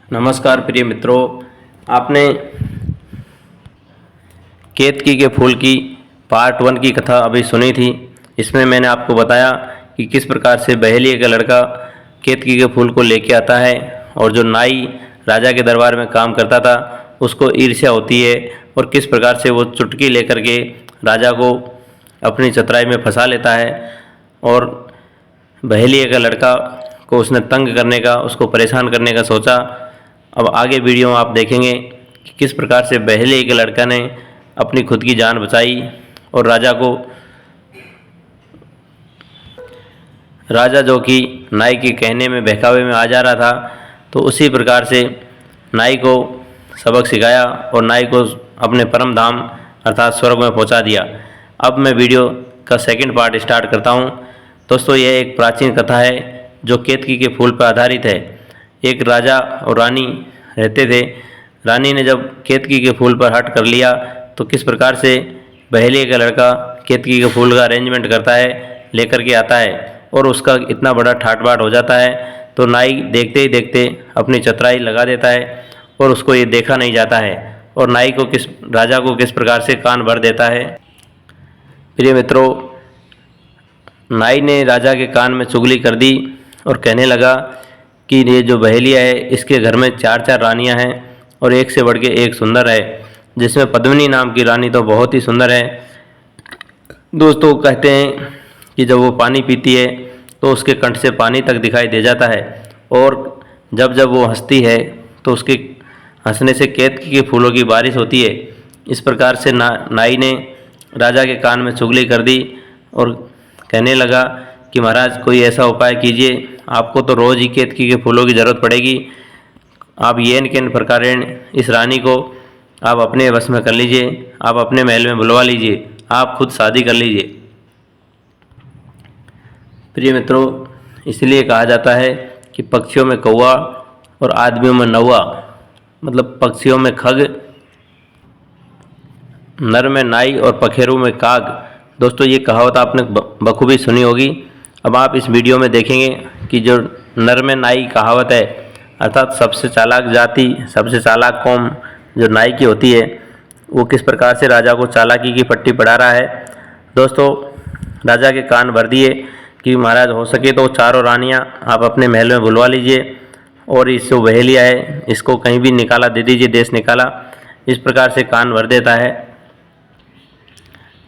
नमस्कार प्रिय मित्रों, आपने केतकी के फूल की पार्ट 1 की कथा अभी सुनी थी। इसमें मैंने आपको बताया कि किस प्रकार से बहेलिये का लड़का केतकी के फूल को लेके आता है और जो नाई राजा के दरबार में काम करता था उसको ईर्ष्या होती है और किस प्रकार से वो चुटकी लेकर के राजा को अपनी चतुराई में फंसा लेता है और बहेलिये का लड़का को उसने तंग करने का, उसको परेशान करने का सोचा। अब आगे वीडियो में आप देखेंगे कि किस प्रकार से बहेलिये के लड़का ने अपनी खुद की जान बचाई और राजा जो कि नाई के कहने में बहकावे में आ जा रहा था, तो उसी प्रकार से नाई को सबक सिखाया और नाई को अपने परम धाम अर्थात स्वर्ग में पहुंचा दिया। अब मैं वीडियो का सेकंड पार्ट स्टार्ट करता हूं। दोस्तों, यह एक प्राचीन कथा है जो केतकी के फूल पर आधारित है। एक राजा और रानी रहते थे। रानी ने जब केतकी के फूल पर हट कर लिया तो किस प्रकार से बहेलिये का लड़का केतकी के फूल का अरेंजमेंट करता है, लेकर के आता है और उसका इतना बड़ा ठाट बाट हो जाता है तो नाई देखते ही देखते अपनी चतुराई लगा देता है और उसको ये देखा नहीं जाता है और नाई को राजा को किस प्रकार से कान भर देता है। प्रिय मित्रों, नाई ने राजा के कान में चुगली कर दी और कहने लगा कि ये जो बहेलिया है इसके घर में 4 रानियां हैं और एक से बढ़ के एक सुंदर है, जिसमें पद्मिनी नाम की रानी तो बहुत ही सुंदर है। दोस्तों, कहते हैं कि जब वो पानी पीती है तो उसके कंठ से पानी तक दिखाई दे जाता है और जब जब वो हंसती है तो उसके हंसने से केतकी के फूलों की बारिश होती है। इस प्रकार से नाई ने राजा के कान में चुगली कर दी और कहने लगा कि महाराज, कोई ऐसा उपाय कीजिए, आपको तो रोज़ ही केतकी के फूलों की ज़रूरत पड़ेगी। आप येन केन प्रकार इस रानी को आप अपने वश में कर लीजिए, आप अपने महल में बुलवा लीजिए, आप खुद शादी कर लीजिए। प्रिय मित्रों, इसलिए कहा जाता है कि पक्षियों में कौवा और आदमियों में नौवा, मतलब पक्षियों में खग, नर में नाई और पखेरू में काग। दोस्तों, ये कहावत आपने बखूबी सुनी होगी। अब आप इस वीडियो में देखेंगे कि जो नर में नाई कहावत है, अर्थात सबसे चालाक जाति, सबसे चालाक कौम जो नाई की होती है, वो किस प्रकार से राजा को चालाकी की पट्टी पढ़ा रहा है। दोस्तों, राजा के कान भर दिए कि महाराज, हो सके तो 4 रानियां आप अपने महल में बुलवा लीजिए और इस जो बहेलिया है इसको कहीं भी निकाला दे दीजिए, देश निकाला। इस प्रकार से कान भर देता है।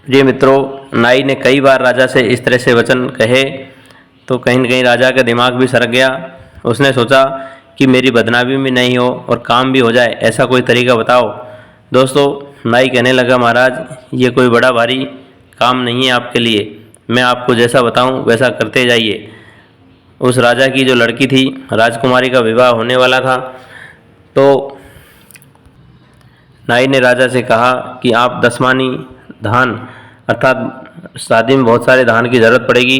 प्रिय मित्रों, नाई ने कई बार राजा से इस तरह से वचन कहे तो कहीं न कहीं राजा का दिमाग भी सरक गया। उसने सोचा कि मेरी बदनामी भी नहीं हो और काम भी हो जाए, ऐसा कोई तरीका बताओ। दोस्तों, नाई कहने लगा, महाराज, ये कोई बड़ा भारी काम नहीं है आपके लिए, मैं आपको जैसा बताऊं वैसा करते जाइए। उस राजा की जो लड़की थी, राजकुमारी का विवाह होने वाला था, तो नाई ने राजा से कहा कि आप 10 मानी धान, अर्थात शादी में बहुत सारे धान की ज़रूरत पड़ेगी,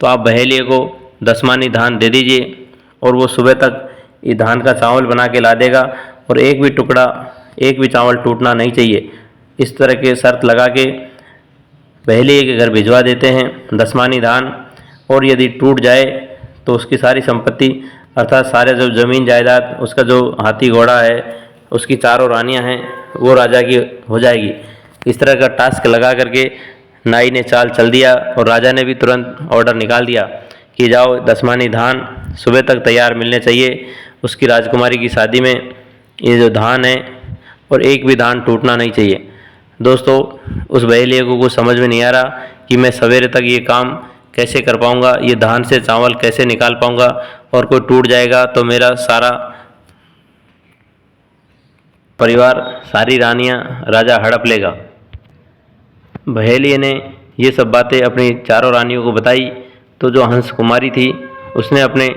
तो आप बहेलिये को 10 मानी धान दे दीजिए और वो सुबह तक ये धान का चावल बना के ला देगा और एक भी टुकड़ा, एक भी चावल टूटना नहीं चाहिए। इस तरह के शर्त लगा के बहेलिये के घर भिजवा देते हैं 10 मानी धान, और यदि टूट जाए तो उसकी सारी संपत्ति, अर्थात सारे जो ज़मीन जायदाद, उसका जो हाथी घोड़ा है, उसकी 4 रानियां हैं, वो राजा की हो जाएगी। इस तरह का टास्क लगा करके नाई ने चाल चल दिया और राजा ने भी तुरंत ऑर्डर निकाल दिया कि जाओ, 10 मानी धान सुबह तक तैयार मिलने चाहिए उसकी राजकुमारी की शादी में। ये जो धान है और एक भी धान टूटना नहीं चाहिए। दोस्तों, उस बहेलिये को कुछ समझ में नहीं आ रहा कि मैं सवेरे तक ये काम कैसे कर पाऊँगा, ये धान से चावल कैसे निकाल पाऊँगा, और कोई टूट जाएगा तो मेरा सारा परिवार, सारी रानियां राजा हड़प लेगा। बहेलिये ने ये सब बातें अपनी 4 रानियों को बताई तो जो हंस कुमारी थी उसने अपने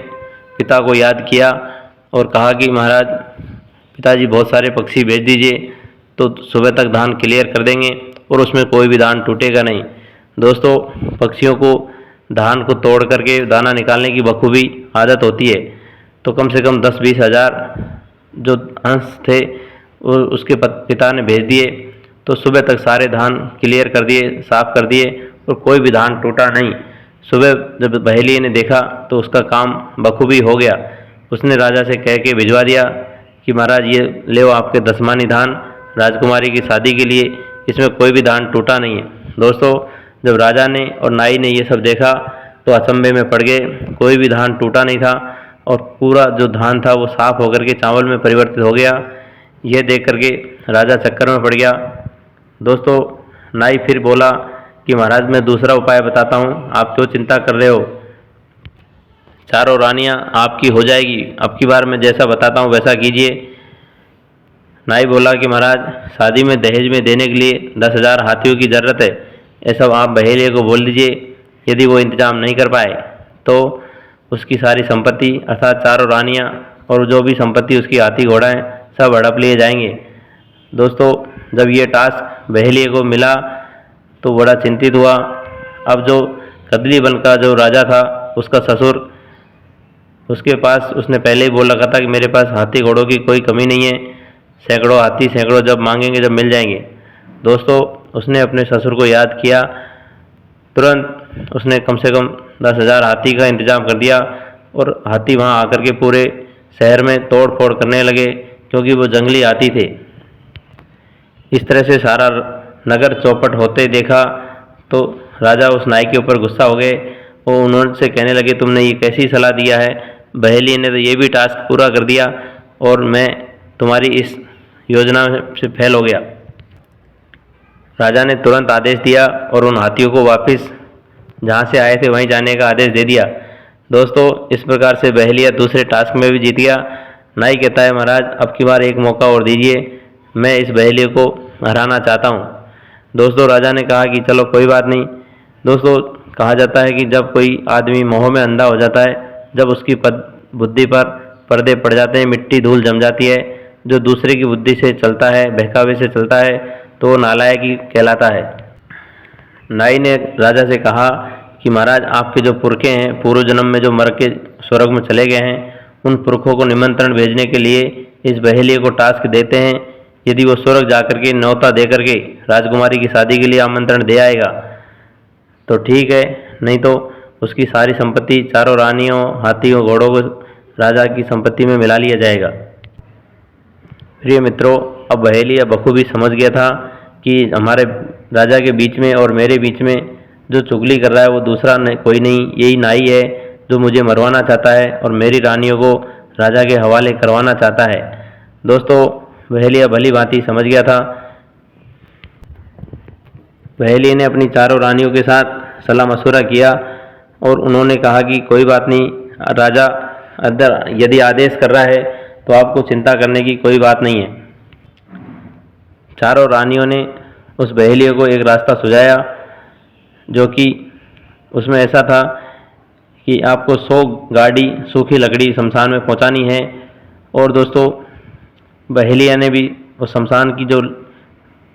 पिता को याद किया और कहा कि महाराज, पिताजी, बहुत सारे पक्षी भेज दीजिए तो सुबह तक धान क्लियर कर देंगे और उसमें कोई भी धान टूटेगा नहीं। दोस्तों, पक्षियों को धान को तोड़ करके दाना निकालने की बखूबी आदत होती है, तो कम से कम 10-20 हज़ार जो हंस थे वो उसके पिता ने भेज दिए, तो सुबह तक सारे धान क्लियर कर दिए, साफ कर दिए और कोई भी धान टूटा नहीं। सुबह जब बहेलिये ने देखा तो उसका काम बखूबी हो गया। उसने राजा से कह के भिजवा दिया कि महाराज ये ले आपके 10 मानी धान राजकुमारी की शादी के लिए, इसमें कोई भी धान टूटा नहीं है। दोस्तों, जब राजा ने और नाई ने ये सब देखा तो अचंभे में पड़ गए, कोई भी धान टूटा नहीं था और पूरा जो धान था वो साफ होकर के चावल में परिवर्तित हो गया। यह देख करके राजा चक्कर में पड़ गया। दोस्तों, नाई फिर बोला कि महाराज मैं दूसरा उपाय बताता हूँ, आप क्यों चिंता कर रहे हो, चारों रानियाँ आपकी हो जाएगी, अब की बार मैं जैसा बताता हूँ वैसा कीजिए। नाई बोला कि महाराज शादी में दहेज में देने के लिए 10,000 हाथियों की ज़रूरत है, ऐसा आप बहेलिए को बोल दीजिए। यदि वो इंतजाम नहीं कर पाए तो उसकी सारी संपत्ति अर्थात चारों रानियाँ और जो भी संपत्ति उसकी हाथी घोड़ा है सब हड़प लिए जाएंगे। दोस्तों, जब ये टास्क बहेलिए को मिला तो बड़ा चिंतित हुआ। अब जो कदली वन का जो राजा था उसका ससुर, उसके पास उसने पहले ही बोल रखा था कि मेरे पास हाथी घोड़ों की कोई कमी नहीं है, सैकड़ों हाथी सैकड़ों जब मांगेंगे जब मिल जाएंगे। दोस्तों, उसने अपने ससुर को याद किया, तुरंत उसने कम से कम 10,000 हाथी का इंतजाम कर दिया और हाथी वहाँ आकर के पूरे शहर में तोड़ फोड़ करने लगे, क्योंकि वो जंगली हाथी थे। इस तरह से सारा नगर चौपट होते देखा तो राजा उस नाई के ऊपर गुस्सा हो गए और उन्होंने कहने लगे तुमने ये कैसी सलाह दिया है, बहेली ने तो ये भी टास्क पूरा कर दिया और मैं तुम्हारी इस योजना से फेल हो गया। राजा ने तुरंत आदेश दिया और उन हाथियों को वापस जहाँ से आए थे वहीं जाने का आदेश दे दिया। दोस्तों, इस प्रकार से बहेलिया दूसरे टास्क में भी जीत गया। नाई कहता है महाराज अब की बार एक मौका और दीजिए, मैं इस बहेलिए को हराना चाहता हूँ। दोस्तों, राजा ने कहा कि चलो कोई बात नहीं। दोस्तों, कहा जाता है कि जब कोई आदमी मोह में अंधा हो जाता है, जब उसकी बुद्धि पर पर्दे पड़ जाते हैं, मिट्टी धूल जम जाती है, जो दूसरे की बुद्धि से चलता है, बहकावे से चलता है, तो वो नालायक ही कहलाता है। नाई ने राजा से कहा कि महाराज आपके जो पुरखे हैं पूर्व जन्म में जो मर के स्वर्ग में चले गए हैं, उन पुरखों को निमंत्रण भेजने के लिए इस बहेलिए को टास्क देते हैं। यदि वो स्वर्ग जाकर के न्योता दे करके राजकुमारी की शादी के लिए आमंत्रण दे आएगा तो ठीक है, नहीं तो उसकी सारी संपत्ति चारों रानियों हाथियों घोड़ों को राजा की संपत्ति में मिला लिया जाएगा। प्रिय मित्रों, अब बहेलिया बखूबी समझ गया था कि हमारे राजा के बीच में और मेरे बीच में जो चुगली कर रहा है वो दूसरा कोई नहीं, यही नाई है जो मुझे मरवाना चाहता है और मेरी रानियों को राजा के हवाले करवाना चाहता है। दोस्तों, बहेलिया भली भांति समझ गया था। बहेलिया ने अपनी चारों रानियों के साथ सलाह मशवरा किया और उन्होंने कहा कि कोई बात नहीं, राजा अगर यदि आदेश कर रहा है तो आपको चिंता करने की कोई बात नहीं है। चारों रानियों ने उस बहेलिए को एक रास्ता सुझाया जो कि उसमें ऐसा था कि आपको 100 गाड़ी सूखी लकड़ी शमशान में पहुंचानी है। और दोस्तों, बहेलिया ने भी उस शमशान की जो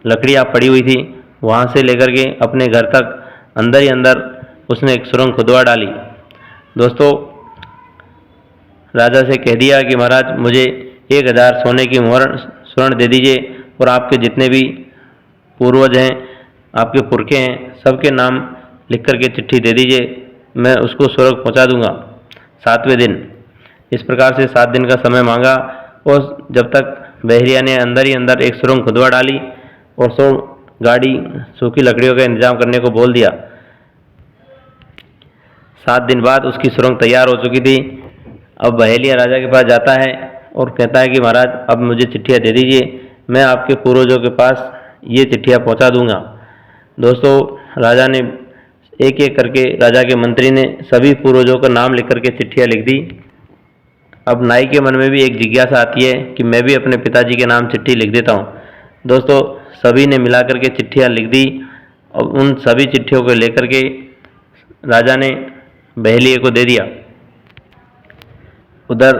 लकड़ियाँ पड़ी हुई थी वहाँ से लेकर के अपने घर तक अंदर ही अंदर उसने एक सुरंग खुदवा डाली। दोस्तों, राजा से कह दिया कि महाराज मुझे 1000 सोने की मुहर स्वर्ण दे दीजिए और आपके जितने भी पूर्वज हैं, आपके पुरखे हैं, सबके नाम लिख करके चिट्ठी दे दीजिए, मैं उसको स्वर्ग पहुंचा दूंगा 7वें दिन। इस प्रकार से 7 दिन का समय मांगा और जब तक बहेलिया ने अंदर ही अंदर एक सुरंग खुदवा डाली और 100 गाड़ी सूखी लकड़ियों का इंतजाम करने को बोल दिया। 7 दिन बाद उसकी सुरंग तैयार हो चुकी थी। अब बहेलिया राजा के पास जाता है और कहता है कि महाराज अब मुझे चिट्ठियाँ दे दीजिए, मैं आपके पूर्वजों के पास ये चिट्ठियाँ पहुँचा दूंगा। दोस्तों, राजा ने एक एक करके राजा के मंत्री ने सभी पूर्वजों का नाम लिख करके चिट्ठियाँ लिख दी। अब नाई के मन में भी एक जिज्ञासा आती है कि मैं भी अपने पिताजी के नाम चिट्ठी लिख देता हूँ। दोस्तों, सभी ने मिला करके चिट्ठियाँ लिख दी और उन सभी चिट्ठियों को लेकर के राजा ने बहेलिए को दे दिया। उधर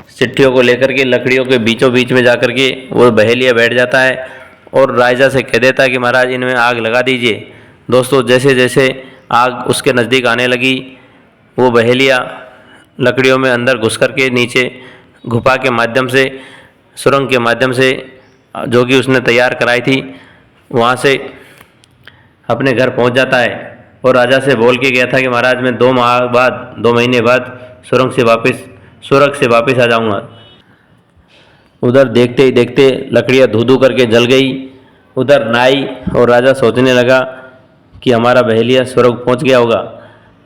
चिट्ठियों को लेकर के लकड़ियों के बीचों बीच में जाकर के वो बहेलिया बैठ जाता है और राजा से कह देता है कि महाराज इनमें आग लगा दीजिए। दोस्तों, जैसे जैसे आग उसके नज़दीक आने लगी वो बहेलिया लकड़ियों में अंदर घुस कर के नीचे गुफा के माध्यम से सुरंग के माध्यम से जो कि उसने तैयार कराई थी वहाँ से अपने घर पहुँच जाता है और राजा से बोल के गया था कि महाराज मैं 2 महीने बाद स्वर्ग से वापस आ जाऊँगा। उधर देखते ही देखते लकड़ियाँ धू धू करके जल गई। उधर नाई और राजा सोचने लगा कि हमारा बहेलिया स्वर्ग पहुंच गया होगा।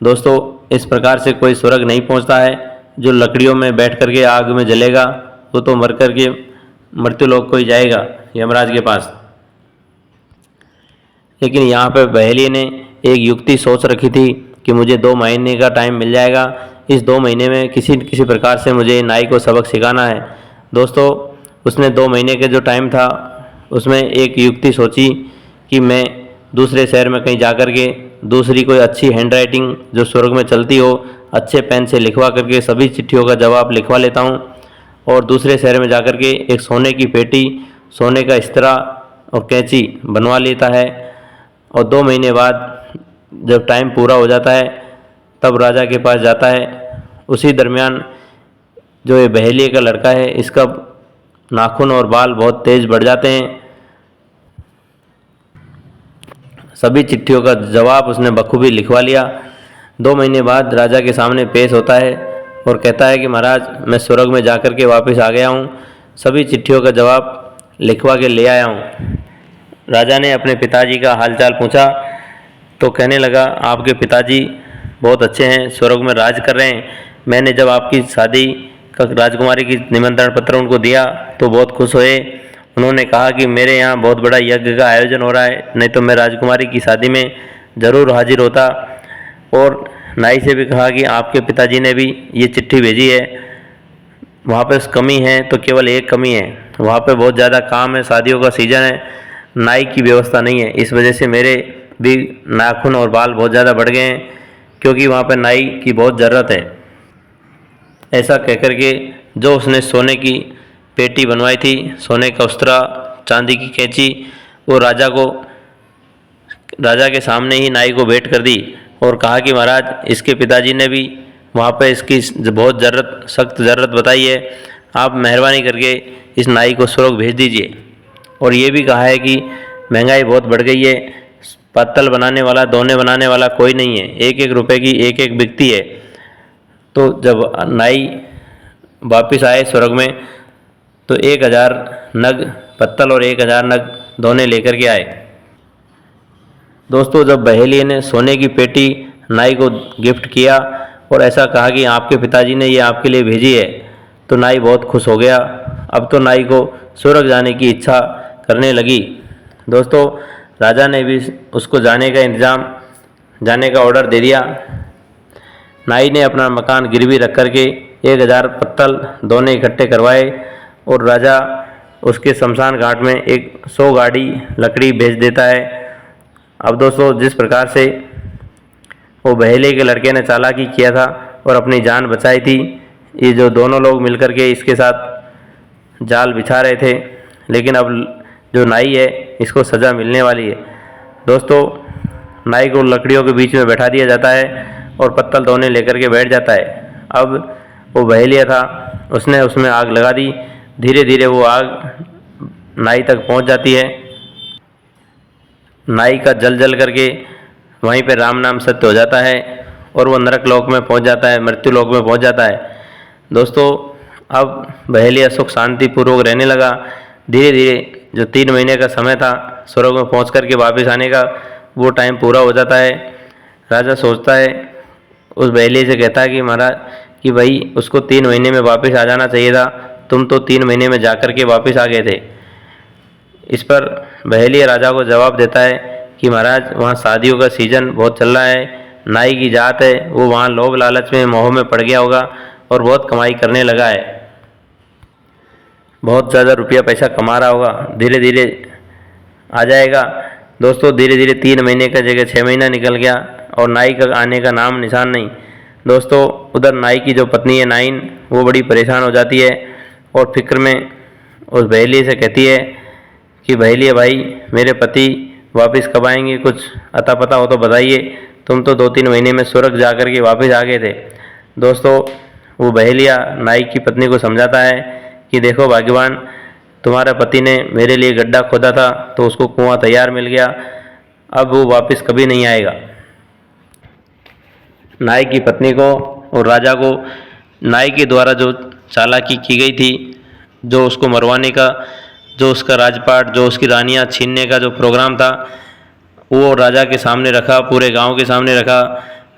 दोस्तों, इस प्रकार से कोई स्वर्ग नहीं पहुंचता है। जो लकड़ियों में बैठ करके आग में जलेगा वो तो मर करके मृत्यु लोक को ही जाएगा, यमराज के पास। लेकिन यहाँ पर बहेलिए ने एक युक्ति सोच रखी थी कि मुझे 2 महीने का टाइम मिल जाएगा। इस 2 महीने में किसी न किसी प्रकार से मुझे नाई को सबक सिखाना है। दोस्तों, उसने 2 महीने के जो टाइम था उसमें एक युक्ति सोची कि मैं दूसरे शहर में कहीं जा कर के दूसरी कोई अच्छी हैंडराइटिंग जो स्वर्ग में चलती हो, अच्छे पेन से लिखवा करके सभी चिट्ठियों का जवाब लिखवा लेता हूँ और दूसरे शहर में जा कर के एक सोने की पेटी, सोने का इस्तरा और कैंची बनवा लेता है। और 2 महीने बाद जब टाइम पूरा हो जाता है तब राजा के पास जाता है। उसी दरमियान जो ये बहेलिए का लड़का है इसका नाखून और बाल बहुत तेज़ बढ़ जाते हैं। सभी चिट्ठियों का जवाब उसने बखूबी लिखवा लिया। 2 महीने बाद राजा के सामने पेश होता है और कहता है कि महाराज, मैं स्वर्ग में जाकर के वापस आ गया हूँ, सभी चिट्ठियों का जवाब लिखवा के ले आया हूँ। राजा ने अपने पिताजी का हालचाल पूछा तो कहने लगा, आपके पिताजी बहुत अच्छे हैं, स्वर्ग में राज कर रहे हैं। मैंने जब आपकी शादी का राजकुमारी की निमंत्रण पत्र उनको दिया तो बहुत खुश हुए। उन्होंने कहा कि मेरे यहाँ बहुत बड़ा यज्ञ का आयोजन हो रहा है, नहीं तो मैं राजकुमारी की शादी में ज़रूर हाजिर होता। और नाई से भी कहा कि आपके पिताजी ने भी ये चिट्ठी भेजी है, वहाँ पे कमी है तो केवल एक कमी है, वहाँ पे बहुत ज़्यादा काम है, शादियों का सीज़न है, नाई की व्यवस्था नहीं है। इस वजह से मेरे भी नाखून और बाल बहुत ज़्यादा बढ़ गए हैं, क्योंकि वहाँ पर नाई की बहुत ज़रूरत है। ऐसा कहकर के जो उसने सोने की पेटी बनवाई थी, सोने का उस्तरा, चांदी की कैंची, वो राजा के सामने ही नाई को भेंट कर दी और कहा कि महाराज, इसके पिताजी ने भी वहाँ पर इसकी बहुत सख्त ज़रूरत बताई है, आप मेहरबानी करके इस नाई को स्वर्ग भेज दीजिए। और ये भी कहा है कि महंगाई बहुत बढ़ गई है, पत्तल बनाने वाला, दोने बनाने वाला कोई नहीं है, 1-1 रुपये की एक बिकती है। तो जब नाई वापस आए स्वर्ग में तो 1000 नग पत्तल और 1000 नग दोने लेकर के आए। दोस्तों, जब बहेलिए ने सोने की पेटी नाई को गिफ्ट किया और ऐसा कहा कि आपके पिताजी ने ये आपके लिए भेजी है, तो नाई बहुत खुश हो गया। अब तो नाई को स्वर्ग जाने की इच्छा करने लगी। दोस्तों, राजा ने भी उसको जाने का ऑर्डर दे दिया। नाई ने अपना मकान गिरवी रख करके 1000 पत्तल दोने इकट्ठे करवाए और राजा उसके शमशान घाट में एक 100 गाड़ी लकड़ी भेज देता है। अब दोस्तों, जिस प्रकार से वो बहेलिए के लड़के ने चालाकी किया था और अपनी जान बचाई थी, ये जो दोनों लोग मिलकर के इसके साथ जाल बिछा रहे थे, लेकिन अब जो नाई है इसको सज़ा मिलने वाली है। दोस्तों, नाई को लकड़ियों के बीच में बैठा दिया जाता है और पत्तल दोने लेकर के बैठ जाता है। अब वो बहेलिया था, उसने उसमें आग लगा दी। धीरे धीरे वो आग नाई तक पहुंच जाती है। नाई का जल जल करके वहीं पे राम नाम सत्य हो जाता है और वो नरक लोक में पहुंच जाता है, मृत्यु लोक में पहुंच जाता है। दोस्तों, अब बहेलिया सुख शांति पूर्वक रहने लगा। धीरे धीरे जो 3 महीने का समय था स्वर्ग में पहुंच कर के वापस आने का, वो टाइम पूरा हो जाता है। राजा सोचता है, उस बहेलिए से कहता है कि महाराज कि भाई उसको 3 महीने में वापस आ जाना चाहिए था, तुम तो 3 महीने में जा कर के वापस आ गए थे। इस पर बहेलिया राजा को जवाब देता है कि महाराज, वहाँ शादियों का सीज़न बहुत चल रहा है, नाई की जात है, वो वहाँ लोभ लालच में मोह में पड़ गया होगा और बहुत कमाई करने लगा है, बहुत ज़्यादा रुपया पैसा कमा रहा होगा, धीरे धीरे आ जाएगा। दोस्तों, धीरे धीरे 3 महीने का जगह 6 महीना निकल गया और नाई का आने का नाम निशान नहीं। दोस्तों, उधर नाई की जो पत्नी है नाइन, वो बड़ी परेशान हो जाती है और फिक्र में उस बहेलिए से कहती है कि बहेलिए भाई, मेरे पति वापस कब आएंगे, कुछ अता पता हो तो बताइए, तुम तो 2-3 महीने में स्वर्ग जा कर के वापस आ गए थे। दोस्तों, वो बहेलिया नाई की पत्नी को समझाता है कि देखो भाग्यवान, तुम्हारे पति ने मेरे लिए गड्ढा खोदा था तो उसको कुआं तैयार मिल गया, अब वो वापस कभी नहीं आएगा। नाई की पत्नी को और राजा को नाई के द्वारा जो चालाकी की गई थी जो उसको मरवाने का, जो उसका राजपाट, जो उसकी रानियां छीनने का जो प्रोग्राम था, वो राजा के सामने रखा, पूरे गांव के सामने रखा।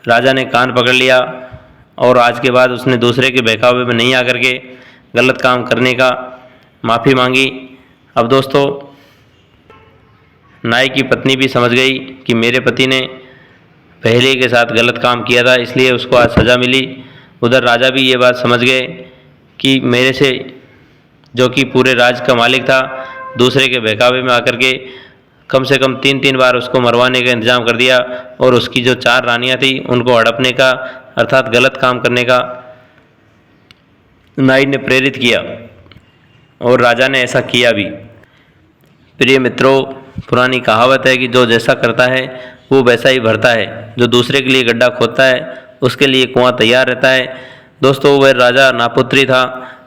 राजा ने कान पकड़ लिया और आज के बाद उसने दूसरे के बहकावे में नहीं आकर के गलत काम करने का माफ़ी मांगी। अब दोस्तों, नाई की पत्नी भी समझ गई कि मेरे पति ने पहले के साथ गलत काम किया था, इसलिए उसको आज सज़ा मिली। उधर राजा भी ये बात समझ गए कि मेरे से, जो कि पूरे राज का मालिक था, दूसरे के बहकावे में आकर के कम से कम 3-3 बार उसको मरवाने का इंतजाम कर दिया और उसकी जो 4 रानियां थी उनको हड़पने का अर्थात गलत काम करने का नाई ने प्रेरित किया और राजा ने ऐसा किया भी। प्रिय मित्रों, पुरानी कहावत है कि जो जैसा करता है वो वैसा ही भरता है। जो दूसरे के लिए गड्ढा खोदता है उसके लिए कुआं तैयार रहता है। दोस्तों, वह राजा नापुत्री था,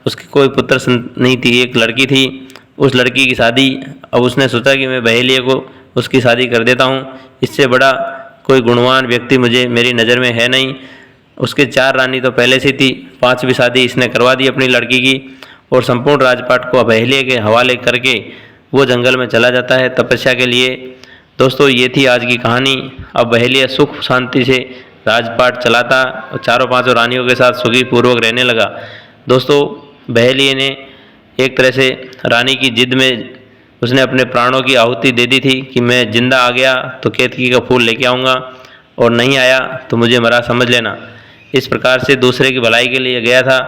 उसकी कोई पुत्र नहीं थी, एक लड़की थी। उस लड़की की शादी, अब उसने सोचा कि मैं बहेलिए को उसकी शादी कर देता हूँ, इससे बड़ा कोई गुणवान व्यक्ति मुझे मेरी नज़र में है नहीं। उसके 4 रानी तो पहले से थी, 5वीं शादी इसने करवा दी अपनी लड़की की और संपूर्ण राजपाट को बहेलिए के हवाले करके वो जंगल में चला जाता है तपस्या के लिए। दोस्तों, ये थी आज की कहानी। अब बहेलिया सुख शांति से राजपाट चलाता और 4-5 रानियों के साथ सुखी पूर्वक रहने लगा। दोस्तों, बहेलिए ने एक तरह से रानी की जिद में उसने अपने प्राणों की आहुति दे दी थी कि मैं जिंदा आ गया तो केतकी का फूल लेके आऊँगा और नहीं आया तो मुझे मरा समझ लेना। इस प्रकार से दूसरे की भलाई के लिए गया था,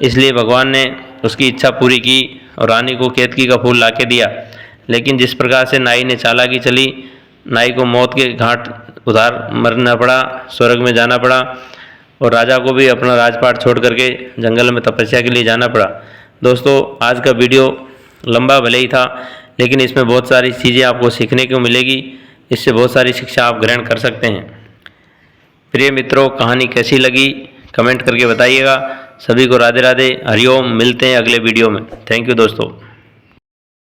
इसलिए भगवान ने उसकी इच्छा पूरी की और रानी को केतकी का फूल ला के दिया। लेकिन जिस प्रकार से नाई ने चालाकी चली, नाई को मौत के घाट उधार मरना पड़ा, स्वर्ग में जाना पड़ा और राजा को भी अपना राजपाट छोड़ करके जंगल में तपस्या के लिए जाना पड़ा। दोस्तों, आज का वीडियो लंबा भले ही था, लेकिन इसमें बहुत सारी चीज़ें आपको सीखने को मिलेगी, इससे बहुत सारी शिक्षा आप ग्रहण कर सकते हैं। प्रिय मित्रों, कहानी कैसी लगी कमेंट करके बताइएगा। सभी को राधे राधे, हरिओम। मिलते हैं अगले वीडियो में। थैंक यू दोस्तों।